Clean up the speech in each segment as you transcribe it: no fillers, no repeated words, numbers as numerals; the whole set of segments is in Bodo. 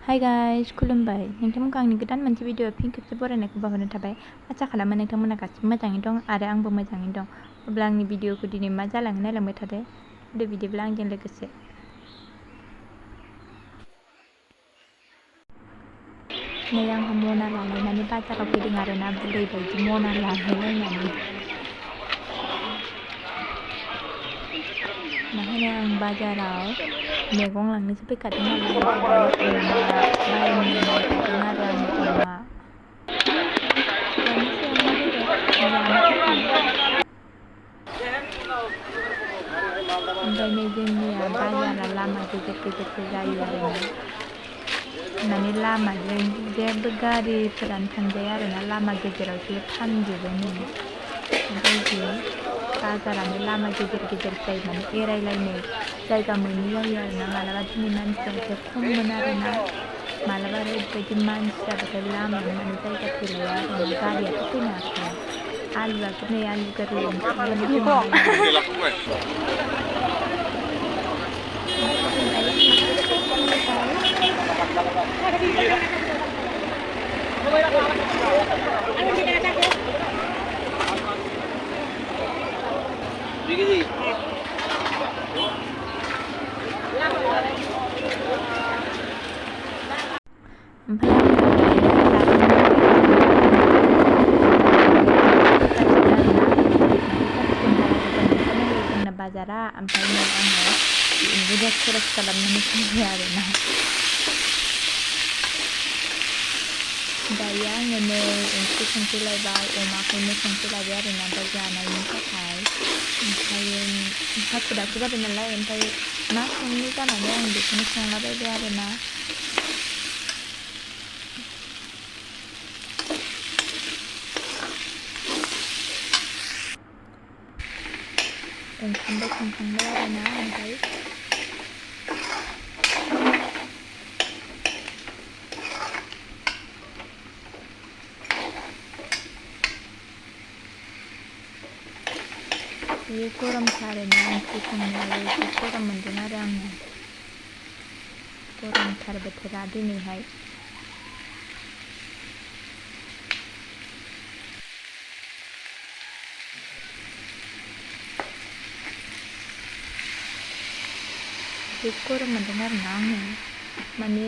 हाय गाइस खुलुमबाय नोंथांमोनखौ आंनि गोदान मोनसे भिडिअ फिन खेबसे बरायनायखौ बावहरनाय थाबाय आसा खालामो नोंथांमोना गासिबो मोजाङै दं आरो आंबो मोजाङै दं अब्ला आंनि भिडिअखौ दिनै मा जालाङो नायलांबाय थादो बिदिब्ला आंजों लोगोसे नै आंहा मना लालायनानै बाजाराव फैदों आरोना बुरै बायदि मना लालायलायनानै मा होनो आं बाजाराव मैगं लांनोसो फैखादों नालाय ओमफ्राय दायो अमा बायनो नागिरदों आरो आङो अमा लायनोसै अमा बेदर जानो थाखाय ओमफ्राय नै जोंनिया बाजारा लामा गेजेर गेजेरसो जायो आरोना माने लामाजों जेबो गारिफोरानो थांजाया आरोना लामा गेजेरावसो फानजोबो नै ओमफ्राय बाजारानो लामा गेजेर गेजेर जायो माने एरायलायनो जायगा मोनै जायो आरोना मालाबा दिनै मानसिया एसे खममोन आरोना मालाबा ओरैबायदि मानसि जाबाथाय लामायानो माने जायगा थोलाया आरोना गारियाथ' फैनो हाखाया आलुआबो नै आलु गोरलै ओंखारनानै दङ बाजारा ओमफ्राय नै आङो बुरजा खरस खालामनानै फैबाय आरोना दायो आङो नै ओंख्रि संफैलायबाय अमाखौनो संफैलायबाय आरोना दा जानायनि थाखाय ओमफ्रायो हाखु दाखु जाबाय नालाय ओमफ्राय मा संनो जानानै आं बेखौनो संलाबायबाय आरोना ओंखामबो संखांबाय आरोना ओमफ्राय बे गरमथारैनो ओंख्रि संनायाबो एसे गरम मोनदों आरो आङो गरमथार बोथोरा दिनैहाय एसे गरम मोनदों आरोना आङो माने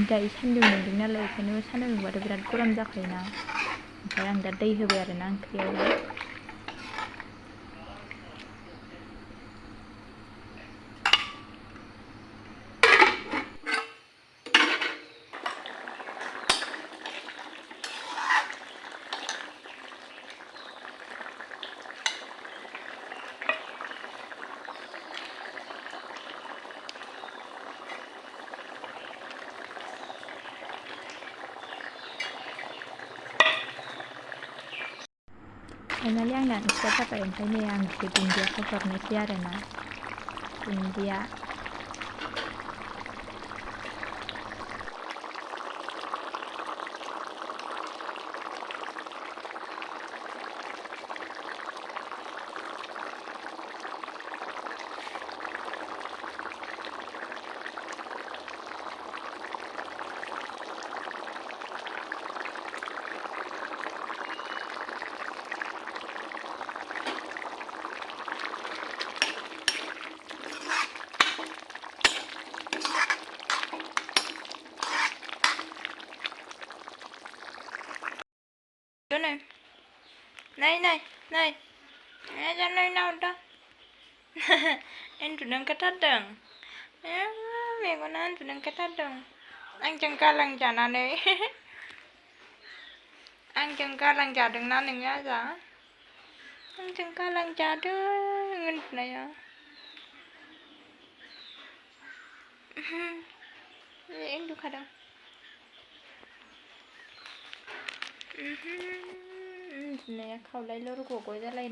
दायो सान्दुं दुंदों नालाय बेखायनो सान्दुं दुंबाथ' बिराद गरम जाखायोना ओमफ्राय आं दा दै होबाय आरोना ओंख्रियावहाय फाइनालि आंना ओंख्रिया जाबाय ओमफ्राय नै आं एसे दुन्दियाखौ हरनोसै आरोना दुन्दिया नै नावदा उन्दुनो ओंखारथारदों मेगना उन्दुनो ओंखारथारदों आंजों गालां जानानै आंजों गालां जादोंना नोङो आजा आंजों गालां जादों उन्दुनाया उन्दुखादों उन्दुनाया खावलाय लरग' जालायनाय